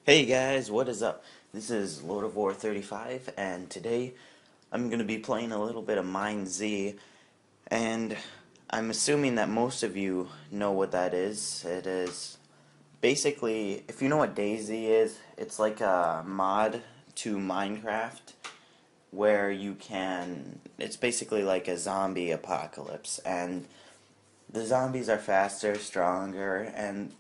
Hey guys, what is up? This is Lord of War 35, and today I'm going to be playing a little bit of Minez, and I'm assuming that most of you know what that is. It is basically, if you know what Dayz is, it's like a mod to Minecraft where you can, it's basically like a zombie apocalypse, and the zombies are faster, stronger, and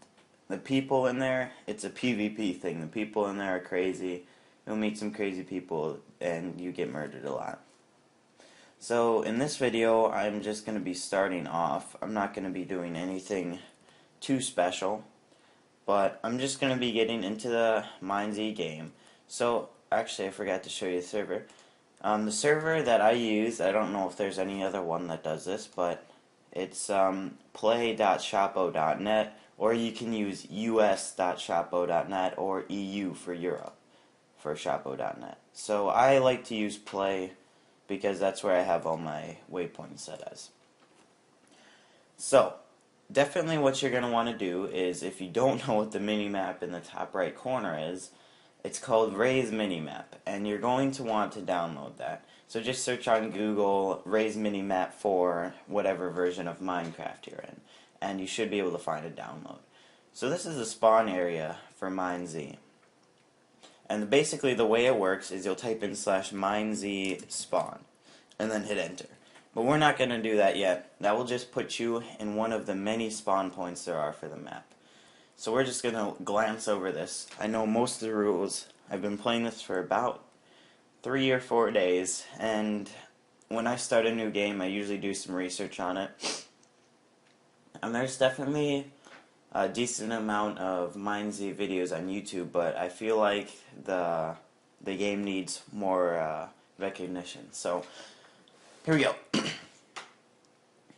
the people in there, it's a PvP thing. The people in there are crazy. You'll meet some crazy people, and you get murdered a lot. So, in this video, I'm just going to be starting off. I'm not going to be doing anything too special, but I'm just going to be getting into the Minez game. So, actually, I forgot to show you the server. The server that I use, I don't know if there's any other one that does this, but it's play.shotbow.net, or you can use us.shotbow.net or EU for Europe for shotbow.net. So I like to use play because that's where I have all my waypoints set as. So definitely what you're going to want to do is, if you don't know what the minimap in the top right corner is, it's called Raise Minimap, and you're going to want to download that. So just search on Google Raise Minimap for whatever version of Minecraft you're in, and you should be able to find a download. So this is the spawn area for Minez. And basically the way it works is you'll type in /Minez spawn, and then hit enter. But we're not going to do that yet. That will just put you in one of the many spawn points there are for the map. So we're just going to glance over this. I know most of the rules. I've been playing this for about 3 or 4 days, and when I start a new game I usually do some research on it. And there's definitely a decent amount of Minez videos on YouTube, but I feel like the game needs more recognition. So here we go.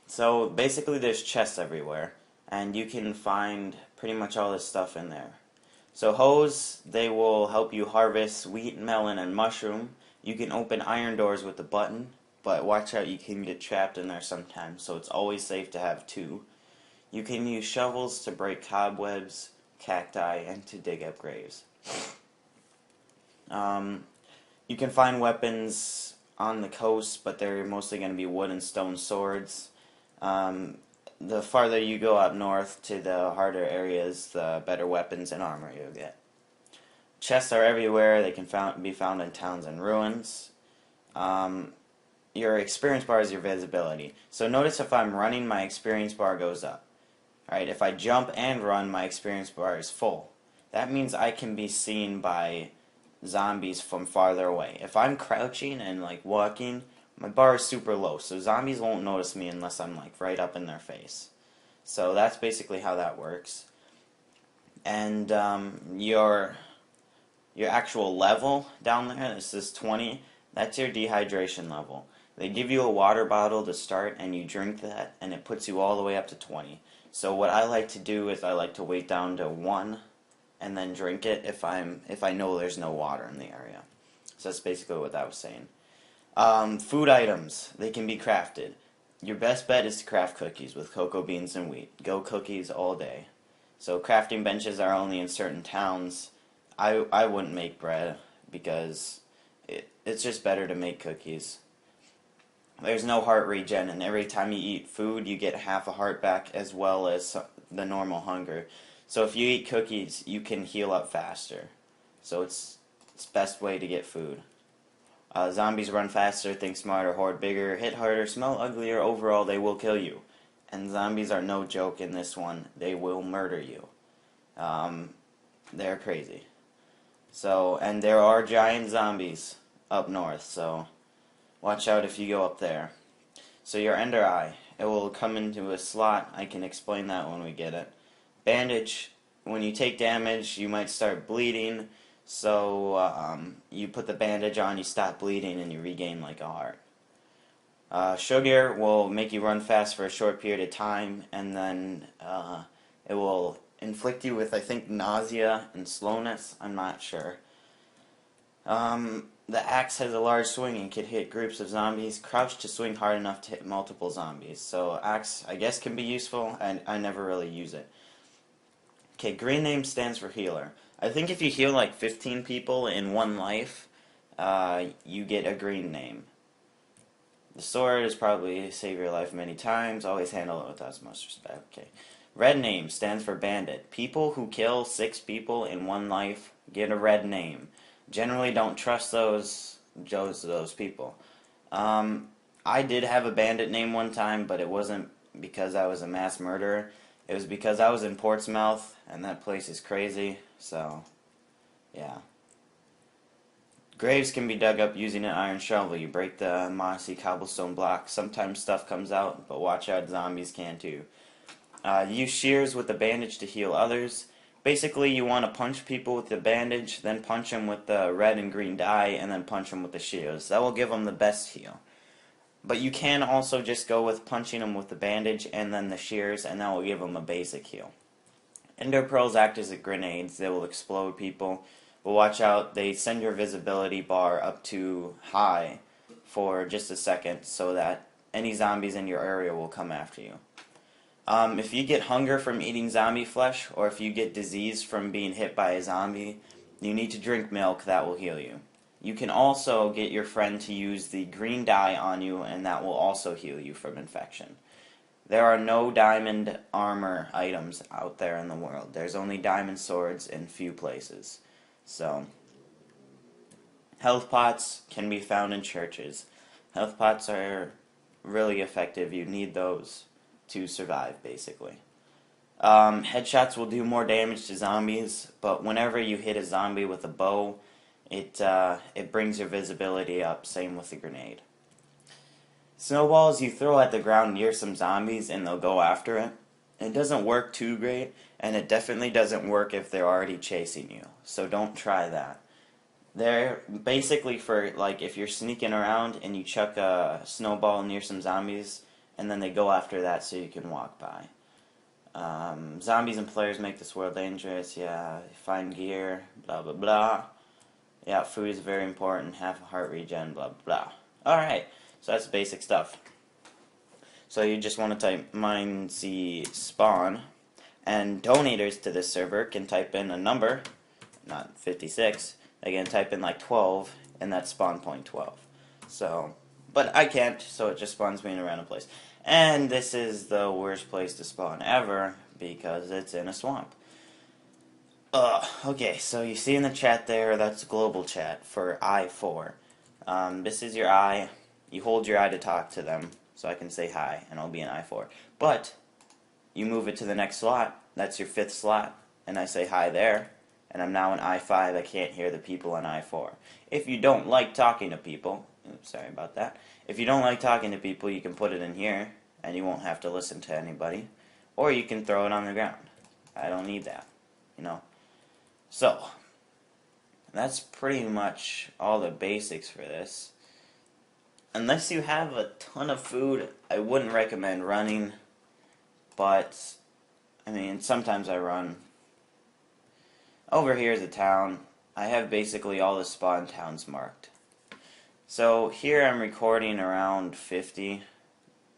So basically there's chests everywhere, and you can find pretty much all this stuff in there. So hoes, they will help you harvest wheat, melon, and mushroom. You can open iron doors with the button, but watch out, you can get trapped in there sometimes, so it's always safe to have two. You can use shovels to break cobwebs, cacti, and to dig up graves. You can find weapons on the coast, but they're mostly going to be wood and stone swords. The farther you go up north to the harder areas, the better weapons and armor you'll get. Chests are everywhere. They can be found in towns and ruins. Your experience bar is your visibility. So notice if I'm running, my experience bar goes up. Alright, if I jump and run, my experience bar is full. That means I can be seen by zombies from farther away. If I'm crouching and like walking, my bar is super low, so zombies won't notice me unless I'm like right up in their face. So that's basically how that works. And your actual level down there, this is 20, that's your dehydration level. They give you a water bottle to start, and you drink that, and it puts you all the way up to 20. So what I like to do is I like to wait down to 1 and then drink it if I know there's no water in the area. So that's basically what that was saying. Food items, they can be crafted. Your best bet is to craft cookies with cocoa beans and wheat. Go cookies all day. So crafting benches are only in certain towns. I wouldn't make bread because it's just better to make cookies. There's no heart regen, and every time you eat food you get half a heart back as well as the normal hunger. So if you eat cookies you can heal up faster. So it's best way to get food. Zombies run faster, think smarter, hoard bigger, hit harder, smell uglier. Overall, they will kill you. And zombies are no joke in this one. They will murder you. They're crazy. So, and there are giant zombies up north, so watch out if you go up there. So your Ender Eye, it will come into a slot. I can explain that when we get it. Bandage, when you take damage, you might start bleeding. So you put the bandage on, you stop bleeding, and you regain like a heart. Sugar will make you run fast for a short period of time, and then it will inflict you with, I think, nausea and slowness. I'm not sure. The axe has a large swing and can hit groups of zombies. Crouch to swing hard enough to hit multiple zombies. So axe, I guess, can be useful, and I never really use it. Okay, green name stands for healer. I think if you heal like 15 people in one life, you get a green name. The sword is probably save your life many times. Always handle it with utmost respect. Okay. Red name stands for bandit. People who kill 6 people in one life get a red name. Generally, don't trust those people. I did have a bandit name one time, but it wasn't because I was a mass murderer. It was because I was in Portsmouth, and that place is crazy. So, yeah. Graves can be dug up using an iron shovel. You break the mossy cobblestone block. Sometimes stuff comes out, but watch out, zombies can too. Use shears with the bandage to heal others. Basically, you want to punch people with the bandage, then punch them with the red and green dye, and then punch them with the shears. That will give them the best heal. But you can also just go with punching them with the bandage and then the shears, and that will give them a basic heal. Ender pearls act as grenades. They will explode people. But watch out, they send your visibility bar up to high for just a second so that any zombies in your area will come after you. If you get hunger from eating zombie flesh, or if you get disease from being hit by a zombie, you need to drink milk. That will heal you. You can also get your friend to use the green dye on you, and that will also heal you from infection. There are no diamond armor items out there in the world. There's only diamond swords in few places. So, health pots can be found in churches. Health pots are really effective. You need those to survive, basically. Headshots will do more damage to zombies, but whenever you hit a zombie with a bow, it brings your visibility up. Same with the grenade. Snowballs you throw at the ground near some zombies and they'll go after it. It doesn't work too great, and it definitely doesn't work if they're already chasing you. So don't try that. They're basically for, like, if you're sneaking around and you chuck a snowball near some zombies, and then they go after that so you can walk by. Zombies and players make this world dangerous. Yeah, find gear, blah, blah, blah. Yeah, food is very important. Half a heart regen, blah, blah, blah. Alright, so that's basic stuff. So you just want to type -c spawn, and donators to this server can type in a number, not 56. They can type in like 12, and that's spawn point 12. So, but I can't, so it just spawns me in a random place. And this is the worst place to spawn ever because it's in a swamp. Okay, so you see in the chat there, that's global chat for I4. This is your eye. You hold your eye to talk to them, so I can say hi, and I'll be in I4. But you move it to the next slot. That's your 5th slot, and I say hi there, and I'm now in I5. I can't hear the people in I4. If you don't like talking to people, oops, sorry about that. If you don't like talking to people, you can put it in here, and you won't have to listen to anybody. Or you can throw it on the ground. I don't need that, you know. So, that's pretty much all the basics for this. Unless you have a ton of food, I wouldn't recommend running. But, I mean, sometimes I run. Over here is a town. I have basically all the spawn towns marked. So, here I'm recording around 50,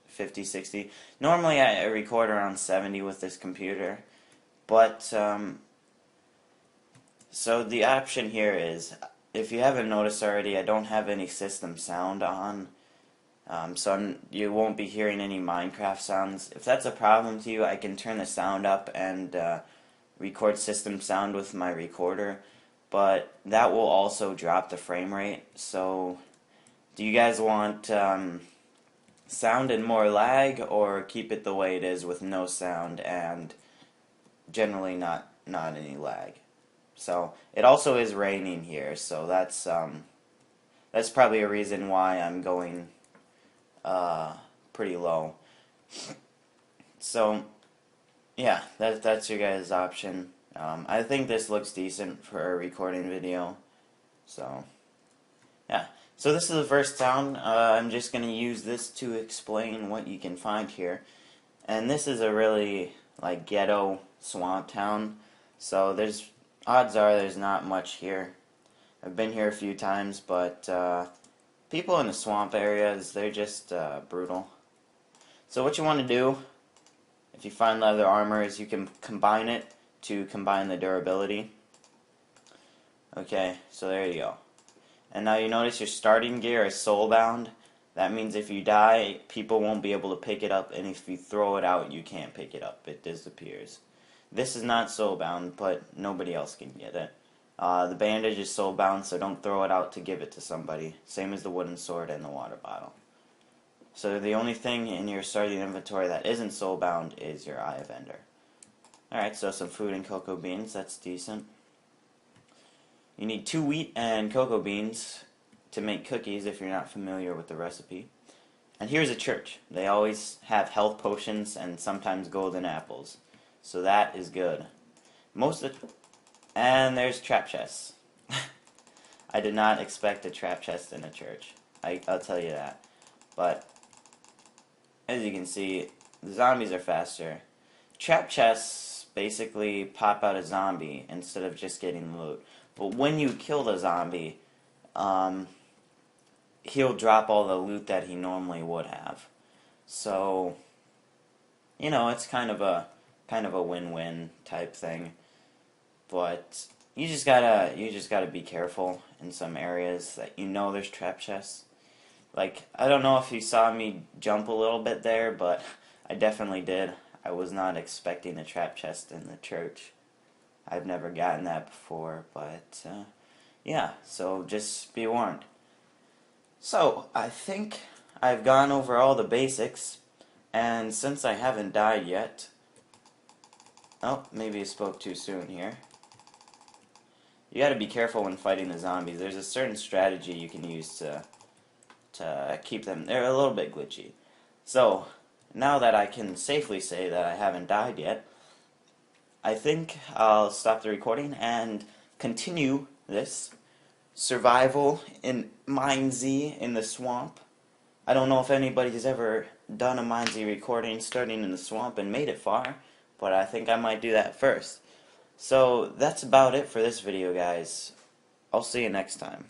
60. Normally I record around 70 with this computer. But, so the option here is, if you haven't noticed already, I don't have any system sound on. So you won't be hearing any Minecraft sounds. If that's a problem to you, I can turn the sound up and record system sound with my recorder. But that will also drop the frame rate. So do you guys want sound and more lag, or keep it the way it is with no sound and generally not any lag? So it also is raining here, so that's probably a reason why I'm going pretty low. So yeah, that's your guys' option. I think this looks decent for a recording video. So yeah, so this is the first town. I'm just gonna use this to explain what you can find here, and this is a really like ghetto swamp town. So odds are there's not much here. I've been here a few times, but people in the swamp areas, they're just brutal. So what you want to do, if you find leather armor, is you can combine it to combine the durability. Okay, so there you go. And now you notice your starting gear is soulbound. That means if you die, people won't be able to pick it up, and if you throw it out, you can't pick it up. It disappears. This is not soulbound, but nobody else can get it. The bandage is soulbound, so don't throw it out to give it to somebody. Same as the wooden sword and the water bottle. So the only thing in your starting inventory that isn't soulbound is your Eye of Ender. Alright, so some food and cocoa beans, that's decent. You need 2 wheat and cocoa beans to make cookies if you're not familiar with the recipe. And here's a church. They always have health potions and sometimes golden apples. So that is good. And there's trap chests. I did not expect a trap chest in a church. I'll tell you that. But as you can see, the zombies are faster. Trap chests basically pop out a zombie instead of just getting loot. But when you kill the zombie, he'll drop all the loot that he normally would have. So, you know, it's kind of a win-win type thing. But you just gotta be careful in some areas that you know there's trap chests. Like, I don't know if you saw me jump a little bit there, but I definitely did. I was not expecting a trap chest in the church. I've never gotten that before, but yeah, so just be warned. So, I think I've gone over all the basics, and since I haven't died yet... Oh, maybe I spoke too soon here. You gotta be careful when fighting the zombies. There's a certain strategy you can use to keep them... They're a little bit glitchy. So, now that I can safely say that I haven't died yet, I think I'll stop the recording and continue this survival in Minez in the swamp. I don't know if anybody's ever done a Minez recording starting in the swamp and made it far, but I think I might do that first. So that's about it for this video, guys. I'll see you next time.